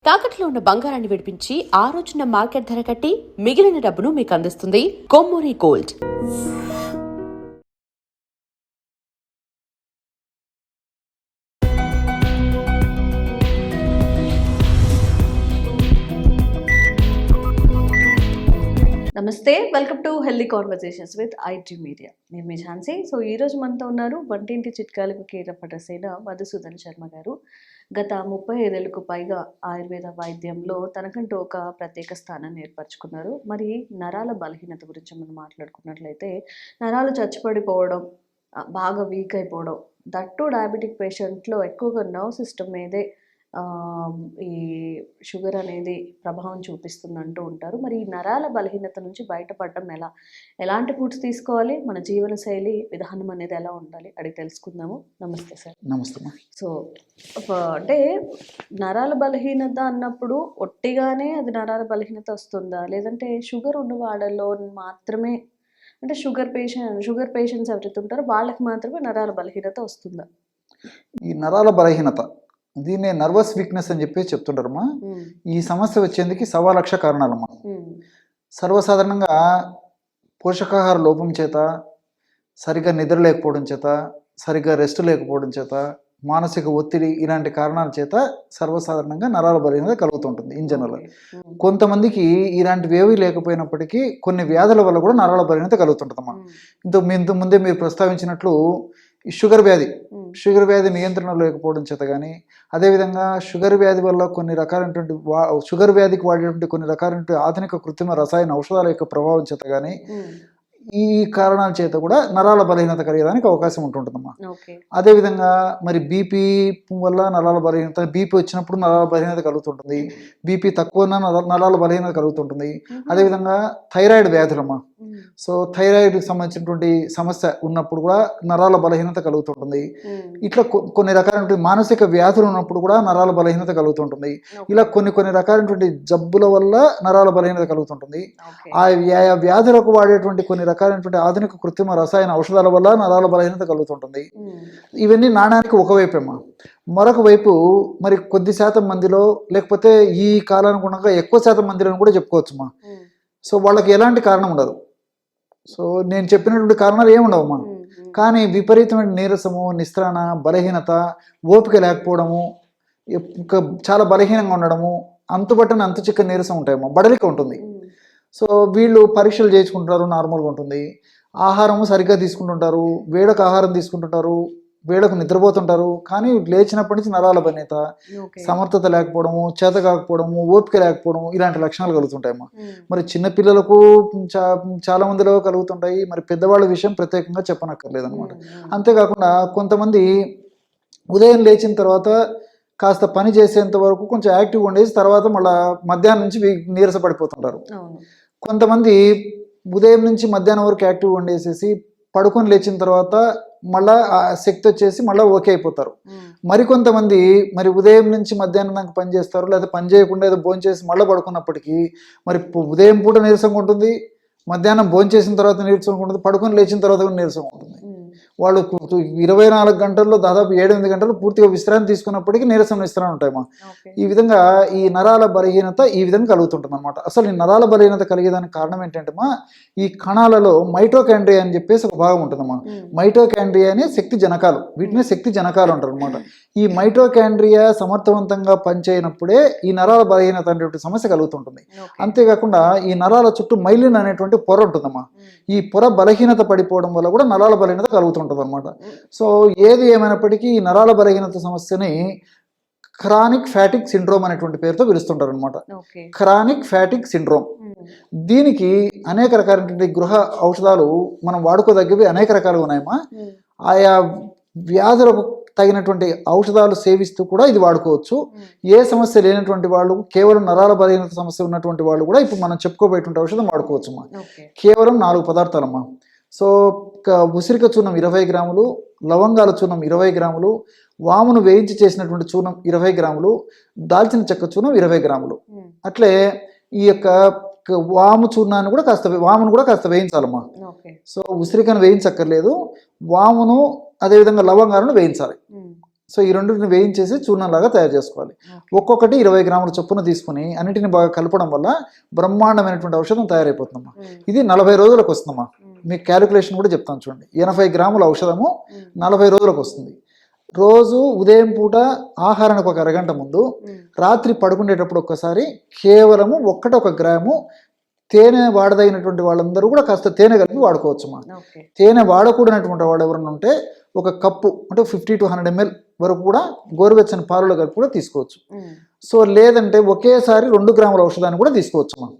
తాకట్లో ఉన్న బంగారాన్ని విడిపించి ఆ రోజున మార్కెట్ ధర కట్టి మిగిలిన డబ్బును మీకు అందిస్తుంది కొమ్మూరి గోల్డ్. నమస్తే, welcome to healthy conversations with IT media. నేను మీ ఝాన్సీ. సో ఈరోజు మనతో ఉన్నారు వంటింటి చిట్కాలకు కీలపడసైన మధుసూదన్ శర్మ గారు. గత 35 ఏళ్లకు పైగా ఆయుర్వేద వైద్యంలో తనకంటూ ఒక ప్రత్యేక స్థానాన్ని ఏర్పరచుకున్నారు. మరి నరాల బలహీనత గురించి మనం మాట్లాడుకున్నట్లయితే నరాలు చచ్చిపడిపోవడం, బాగా వీక్ అయిపోవడం, దట్టు డయాబెటిక్ పేషెంట్లో ఎక్కువగా నర్వ్ సిస్టమ్ మీదే ఈ షుగర్ అనేది ప్రభావం చూపిస్తుందంటూ ఉంటారు. మరి ఈ నరాల బలహీనత నుంచి బయటపడడం ఎలాంటి ఫుడ్స్ తీసుకోవాలి, మన జీవన శైలి విధానం అనేది ఎలా ఉండాలి అడిగి తెలుసుకుందాము. నమస్తే సార్. నమస్తే. సో అంటే నరాల బలహీనత అన్నప్పుడు ఒట్టిగానే అది నరాల బలహీనత వస్తుందా, లేదంటే షుగర్ ఉన్న వాళ్ళలో మాత్రమే, అంటే షుగర్ పేషెంట్స్ ఎవరైతే ఉంటారో వాళ్ళకి మాత్రమే నరాల బలహీనత వస్తుందా? ఈ నరాల బలహీనత దీన్నే నర్వస్ వీక్నెస్ అని చెప్పి చెప్తుంటారమ్మా. ఈ సమస్య వచ్చేందుకు 1,00,000 కారణాలమ్మా. సర్వసాధారణంగా పోషకాహార లోపం చేత, సరిగ్గా నిద్ర లేకపోవడం చేత, సరిగ్గా రెస్ట్ లేకపోవడం చేత, మానసిక ఒత్తిడి, ఇలాంటి కారణాల చేత సర్వసాధారణంగా నరాల బలహీనత కలుగుతుంటుంది ఇన్ జనరల్. కొంతమందికి ఇలాంటివి ఏవి లేకపోయినప్పటికీ కొన్ని వ్యాధుల వల్ల కూడా నరాల బలహీనత కలుగుతుంటుందమ్మా. ఇంత ముందే మీరు ప్రస్తావించినట్లు ఈ షుగర్ వ్యాధి నియంత్రణ లేకపోవడం చేత కానీ, అదేవిధంగా షుగర్ వ్యాధి వల్ల కొన్ని రకాలైనటువంటి షుగర్ వ్యాధికి వాడేటువంటి కొన్ని రకాలైన ఆధునిక కృత్రిమ రసాయన ఔషధాల యొక్క ప్రభావం చేత కానీ, ఈ కారణాల చేత కూడా నరాల బలహీనత కలిగేదానికి అవకాశం ఉంటుందమ్మా. అదేవిధంగా మరి బీపీ వల్ల నరాల బలహీనత, బీపీ వచ్చినప్పుడు నరాల బలహీనత కలుగుతుంటుంది, బీపీ తక్కువ నరాల బలహీనత కలుగుతుంటుంది. అదేవిధంగా థైరాయిడ్ వ్యాధులమ్మా. సో థైరాయిడ్కి సంబంధించినటువంటి సమస్య ఉన్నప్పుడు కూడా నరాల బలహీనత కలుగుతుంటుంది. ఇట్లా కొన్ని రకాలైన మానసిక వ్యాధులు ఉన్నప్పుడు కూడా నరాల బలహీనత కలుగుతుంటుంది. ఇలా కొన్ని రకాలైనటువంటి జబ్బుల వల్ల నరాల బలహీనత కలుగుతుంటుంది. ఆ వ్యాధులకు వాడేటువంటి కొన్ని రకాలైనటువంటి ఆధునిక కృత్రిమ రసాయన ఔషధాల వల్ల నరాల బలహీనత కలుగుతుంటుంది. ఇవన్నీ నాణానికి ఒకవైపేమా. మరొక వైపు మరి కొద్ది శాతం మందిలో, లేకపోతే ఈ కాలానుగుణంగా ఎక్కువ శాతం మందిలో కూడా చెప్పుకోవచ్చుమా. సో వాళ్ళకి ఎలాంటి కారణం ఉండదు. సో నేను చెప్పినటువంటి కారణాలు ఏముండవమ్మా. కానీ విపరీతమైన నీరసము, నిస్త్రాణ, బలహీనత, ఓపిక లేకపోవడము, చాలా బలహీనంగా ఉండడము, అంతుబట్టని అంతు చిక్క నీరసం ఉంటాయమ్మా, బడలిక ఉంటుంది. సో వీళ్ళు పరీక్షలు చేయించుకుంటారు, నార్మల్గా ఉంటుంది. ఆహారము సరిగ్గా తీసుకుంటుంటారు, వేడకు ఆహారం తీసుకుంటుంటారు, వేళకు నిద్రపోతుంటారు. కానీ లేచినప్పటి నుంచి నరాల బలహీనత, సమర్థత లేకపోవడము, చేత కాకపోవడము, ఓపిక లేకపోవడము, ఇలాంటి లక్షణాలు కలుగుతుంటాయమ్మా. మరి చిన్నపిల్లలకు చాలా మందిలో కలుగుతుంటాయి. మరి పెద్దవాళ్ళ విషయం ప్రత్యేకంగా చెప్పనక్కర్లేదన్నమాట. అంతేకాకుండా కొంతమంది ఉదయం లేచిన తర్వాత కాస్త పని చేసేంత వరకు కొంచెం యాక్టివ్గా ఉండేసి తర్వాత మళ్ళీ మధ్యాహ్నం నుంచి నీరస పడిపోతుంటారు. కొంతమంది ఉదయం నుంచి మధ్యాహ్నం వరకు యాక్టివ్గా ఉండేసేసి పడుకొని లేచిన తర్వాత మళ్ళా ఆ శక్తి వచ్చేసి మళ్ళీ ఓకే అయిపోతారు. మరికొంతమంది మరి ఉదయం నుంచి మధ్యాహ్నం దాకా పని చేస్తారు, లేదా పని చేయకుండా ఏదో భోజనం చేసి మళ్ళీ పడుకున్నప్పటికీ మరి ఉదయం పూట నీరసంగా ఉంటుంది, మధ్యాహ్నం భోజనం చేసిన తర్వాత నీరసంగా ఉంటుంది, పడుకొని లేచిన తర్వాత కూడా నీరసంగా ఉంటుంది. వాళ్ళు 24 గంటల్లో దాదాపు 7-8 గంటలు పూర్తిగా విశ్రాంతి తీసుకున్నప్పటికీ విశ్రాంతి ఉంటాయమ్మా. ఈ విధంగా ఈ నరాల బలహీనత ఈ విధంగా కలుగుతుంటుంది అనమాట. అసలు ఈ నరాల బలహీనత కలిగేదానికి కారణం ఏంటంటే ఈ కణాలలో మైటోకాండ్రియా అని చెప్పేసి ఒక భాగం ఉంటుందమ్మా. మైటోకాండ్రియా అనే శక్తి జనకాలు, వీటిని శక్తి జనకాలు అంటారు అనమాట. ఈ మైటోకాండ్రియా సమర్థవంతంగా పనిచేయనప్పుడే ఈ నరాల బలహీనత అనేటువంటి సమస్య కలుగుతుంటుంది. అంతేకాకుండా ఈ నరాల చుట్టూ మైలిన్ అనేటువంటి పొర ఉంటుందమ్మా. ఈ పొర బలహీనత పడిపోవడం వల్ల కూడా నరాల బలహీనత కలుగుతుంటుంది అనమాట. సో ఏది ఏమైనప్పటికీ ఈ నరాల బలహీనత సమస్యని క్రానిక్ ఫ్యాటిక్ సిండ్రోమ్ అనేటువంటి పేరుతో పిలుస్తుంటారు అనమాట. Chronic fatigue syndrome. దీనికి అనేక రకాలైనటువంటి గృహ ఔషధాలు మనం వాడుకోదగ్గవి అనేక రకాలుగా ఉన్నాయమ్మా. ఆయా వ్యాధులకు తగినటువంటి ఔషధాలు సేవిస్తూ కూడా ఇది వాడుకోవచ్చు. ఏ సమస్య లేనటువంటి వాళ్ళు, కేవలం నరాల బలహీనత సమస్య ఉన్నటువంటి వాళ్ళు కూడా ఇప్పుడు మనం చెప్పుకోబోయేటువంటి ఔషధం వాడుకోవచ్చు అమ్మా. కేవలం 4 పదార్థాలమ్మా. సో ఉసిరిక చూర్ణం 20 గ్రాములు, లవంగాల చూర్ణం 20 గ్రాములు, వామును వేయించి చేసినటువంటి చూర్ణం 20 గ్రాములు, దాల్చిన చెక్క చూర్ణం 20 గ్రాములు. అట్లే ఈ యొక్క వామును కూడా కాస్త వేయించాలమ్మా. సో ఉసిరికను వేయించక్కర్లేదు, వామును అదేవిధంగా లవంగాలను వేయించాలి. సో ఈ రెండింటిని వేయించేసి చూర్ణంలాగా తయారు చేసుకోవాలి. ఒక్కొక్కటి 20 గ్రాముల చొప్పున తీసుకుని అన్నిటిని బాగా కలపడం వల్ల బ్రహ్మాండమైనటువంటి ఔషధం తయారైపోతుందమ్మా. ఇది 40 రోజులకు వస్తుందమ్మా. మీకు క్యాలిక్యులేషన్ కూడా చెప్తాను చూడండి. 80 గ్రాముల ఔషధము 40 రోజులకు వస్తుంది. రోజు ఉదయం పూట ఆహారానికి ఒక అరగంట ముందు, రాత్రి పడుకునేటప్పుడు ఒక్కసారి కేవలము 1 గ్రాము తేనె వాడదగినటువంటి వాళ్ళందరూ కూడా కాస్త తేనె కలిపి వాడుకోవచ్చుమా. తేనె వాడకూడనటువంటి వాడు ఎవరైనా ఉంటే 1 కప్పు అంటే 50 to 100 ml వరకు కూడా గోరువెచ్చని పాలలో కలిపి కూడా తీసుకోవచ్చు. సో లేదంటే ఒకేసారి 2 గ్రాముల ఔషధాన్ని కూడా తీసుకోవచ్చు మనం.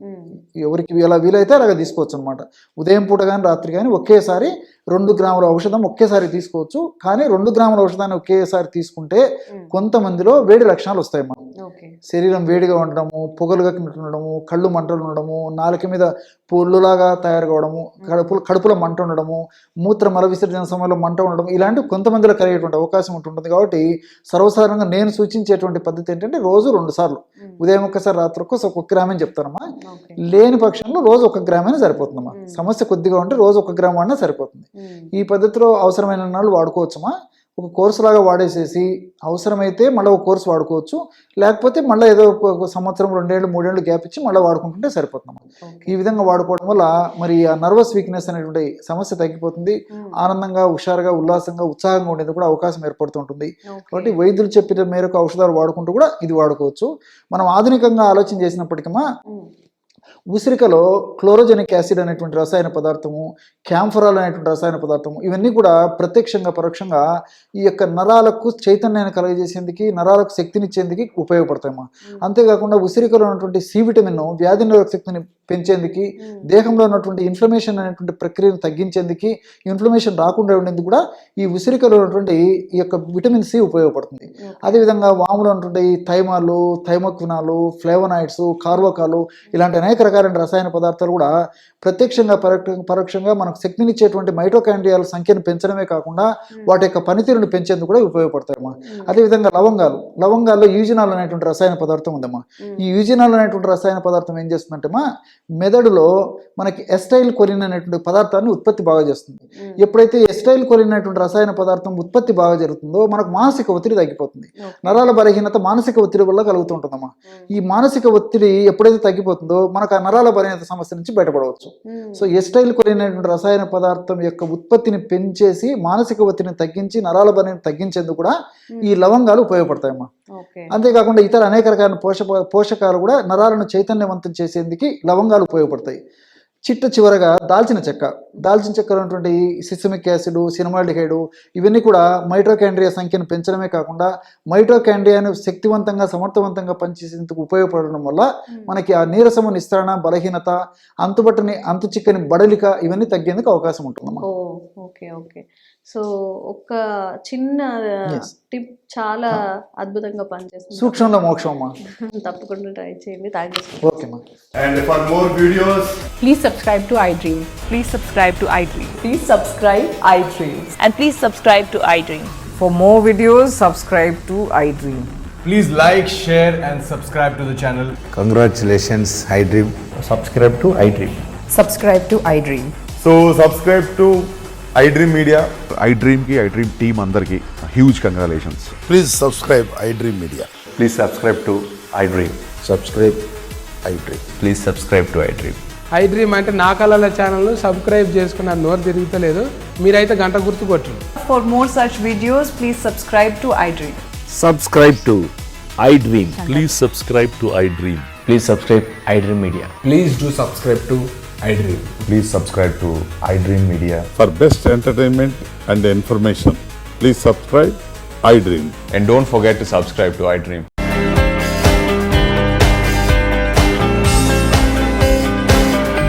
ఎవరికి ఎలా వీలైతే అలాగ తీసుకోవచ్చు అనమాట. ఉదయం పూట కానీ రాత్రి కానీ ఒకేసారి 2 గ్రాముల ఔషధం ఒకేసారి తీసుకోవచ్చు. కానీ 2 గ్రాముల ఔషధాన్ని ఒకేసారి తీసుకుంటే కొంతమందిలో వేడి లక్షణాలు వస్తాయి మనం. శరీరం వేడిగా ఉండడము, పొగలుగా ఉండడము, కళ్ళు మంటలు ఉండడము, నాలుక మీద పొల్లులాగా తయారు కావడము, కడుపులో మంట ఉండడము, మూత్ర మల విసర్జన సమయంలో మంట ఉండడం, ఇలాంటివి కొంతమందిలో కలిగేటువంటి అవకాశం ఉంటుంది. కాబట్టి సర్వసాధారణంగా నేను సూచించేటువంటి పద్ధతి ఏంటంటే రోజు 2 సార్లు, ఉదయం ఒక్కసారి రాత్రి ఒక్క గ్రామ్ అని చెప్తానమ్మా. లేని పక్షంలో రోజు 1 గ్రామ్ అయినా సరిపోతుందమ్మా. సమస్య కొద్దిగా ఉంటే రోజు 1 గ్రామ్ వాడినా సరిపోతుంది. ఈ పద్ధతిలో అవసరమైన నాళ్ళు వాడుకోవచ్చమ్మా. ఒక కోర్సు లాగా వాడేసేసి అవసరమైతే మళ్ళీ ఒక కోర్సు వాడుకోవచ్చు. లేకపోతే మళ్ళీ ఏదో ఒక సంవత్సరం 2 ఏళ్ళు 3 ఏళ్ళు గ్యాప్ ఇచ్చి మళ్ళీ వాడుకుంటుంటే సరిపోతుందమ్మా. ఈ విధంగా వాడుకోవడం వల్ల మరి ఆ నర్వస్ వీక్నెస్ అనేటువంటి సమస్య తగ్గిపోతుంది. ఆనందంగా, హుషారుగా, ఉల్లాసంగా, ఉత్సాహంగా ఉండేది కూడా అవకాశం ఏర్పడుతుంటుంది. కాబట్టి వైద్యులు చెప్పిన మేరకు ఔషధాలు వాడుకుంటూ కూడా ఇది వాడుకోవచ్చు. మనం ఆధునికంగా ఆలోచన చేసినప్పటికీ ఉసిరికలో క్లోరోజెనిక్ యాసిడ్ అనేటువంటి రసాయన పదార్థము, క్యాంఫరాల్ అనేటువంటి రసాయన పదార్థము, ఇవన్నీ కూడా ప్రత్యక్షంగా పరోక్షంగా ఈ యొక్క నరాలకు చైతన్యాన్ని కలుగజేసేందుకు, నరాలకు శక్తినిచ్చేందుకు ఉపయోగపడతాయమ్మా. అంతేకాకుండా ఉసిరికలో ఉన్నటువంటి సి విటమిన్ వ్యాధి నిరోధక శక్తిని పెంచేందుకు, దేహంలో ఉన్నటువంటి ఇన్ఫ్లమేషన్ అనేటువంటి ప్రక్రియను తగ్గించేందుకు, ఇన్ఫ్లమేషన్ రాకుండా ఉండేందుకు కూడా ఈ ఉసిరికలో ఉన్నటువంటి ఈ యొక్క విటమిన్ సి ఉపయోగపడుతుంది. అదేవిధంగా వాములో ఉన్నటువంటి థైమాలు, థైమోక్వినాలు, ఫ్లేవనాయిడ్స్, కార్వోకాలు ఇలాంటి అనేక రకాలైన రసాయన పదార్థాలు కూడా ప్రత్యక్షంగా పరోక్షంగా మనకు శక్తినిచ్చేటువంటి మైటోకాండ్రియాల సంఖ్యను పెంచడమే కాకుండా వాటి యొక్క పనితీరును పెంచేందుకు కూడా ఉపయోగపడతాయమ్మా. అదేవిధంగా లవంగాల్లో యూజినాల్ అనేటువంటి రసాయన పదార్థం ఉందమ్మా. ఈ యూజినాల్ అనేటువంటి రసాయన పదార్థం ఏం చేస్తుందంటేమా మెదడులో మనకి ఎస్టైల్ కొలిన్ అనేటువంటి పదార్థాన్ని ఉత్పత్తి బాగా చేస్తుంది. ఎప్పుడైతే ఎస్టైల్ కొలిన్ అనేటువంటి రసాయన పదార్థం ఉత్పత్తి బాగా జరుగుతుందో మనకు మానసిక ఒత్తిడి తగ్గిపోతుంది. నరాల బలహీనత మానసిక ఒత్తిడి వల్ల కలుగుతుంటుందమ్మా. ఈ మానసిక ఒత్తిడి ఎప్పుడైతే తగ్గిపోతుందో మనకు ఆ నరాల బలహీనత సమస్య నుంచి బయటపడవచ్చు. సో ఎస్టైల్ కొలిన్ అనేటువంటి రసాయన పదార్థం యొక్క ఉత్పత్తిని పెంచేసి మానసిక ఒత్తిడిని తగ్గించి నరాల బలహీనత తగ్గించేందుకు కూడా ఈ లవంగాలు ఉపయోగపడతాయమ్మా. అంతేకాకుండా ఇతర అనేక రకాల పోషకాలు కూడా నరాలను చైతన్యవంతం చేసేందుకు లవంగాలు ఉపయోగపడతాయి. చివరగా దాల్చిన చెక్క ఉన్నటువంటి సిస్టమిక్ యాసిడ్, సినమాల్డిహైడ్ ఇవన్నీ కూడా మైటోకాండ్రియా సంఖ్యను పెంచడమే కాకుండా మైటోకాండ్రియాను శక్తివంతంగా, సమర్థవంతంగా పనిచేసేందుకు ఉపయోగపడడం వల్ల మనకి ఆ నీరసము, నిస్సరణ, బలహీనత, అంతు చిక్కని బడలిక ఇవన్నీ తగ్గేందుకు అవకాశం ఉంటుందమ్మా. ఓకే. సో ఒక చిన్న టిప్ చాలా అద్భుతంగా పనిచేస్తుంది. సూక్ష్మంలో మోక్షం అమ్మా. తప్పకుండా ట్రై చేయండి. Thank you. ఓకేమ్మా. And for more videos, please subscribe to iDream. Please subscribe to iDream. Please subscribe iDream. And please subscribe to iDream. For more videos, subscribe to iDream. please like, share and subscribe to the channel. Congratulations, iDream. Subscribe to iDream. Subscribe to iDream. So subscribe to iDream Media. iDream ki iDream team అందరికి huge congratulations. Please subscribe iDream Media. Please subscribe to iDream. Subscribe iDream. Please subscribe to iDream. iDream అంటే నా కళల ఛానల్ను subscribe చేసుకున్న నోరు తిరుగుతలేదు. మీరైతే గంట గుర్తు కొట్టండి. For more such videos, please subscribe to iDream. Subscribe to iDream. Please subscribe to iDream. Please subscribe iDream Media. Please do subscribe to iDream. Please subscribe to iDream Media. For best entertainment and information, please subscribe iDream. And don't forget to subscribe to iDream.